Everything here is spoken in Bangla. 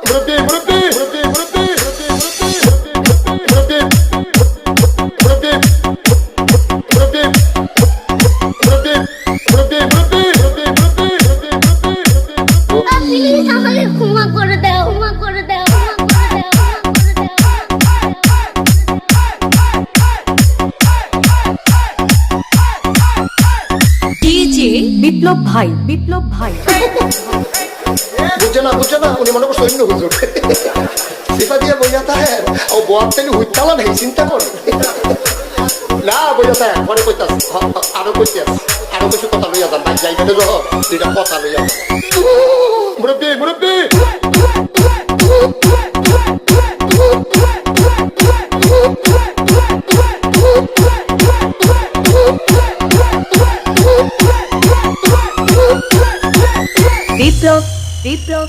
মুরব্বি মুরব্বি মুরব্বি মুরব্বি প্লিজ আমাকে ক্ষমা করে দাও, ক্ষমা করে দাও, ক্ষমা করে দাও। ডিজে বিপ্লব ভাই, বিপ্লব ভাই বুঝছে না উনি মনে করছে অন্য হুজুর সিফা দিয়ে বইয়া থাকে ও বোয়ার তেলি হুইতালা নেই চিন্তা করে না বইয়া থাকে পরে কইতাস আরো কইতাস আরো কিছু কথা লইয়া যান ভাই যাইবে যখন দুইটা কথা লইয়া যান মুরব্বি মুরব্বি বিপ্লব বিপ্লব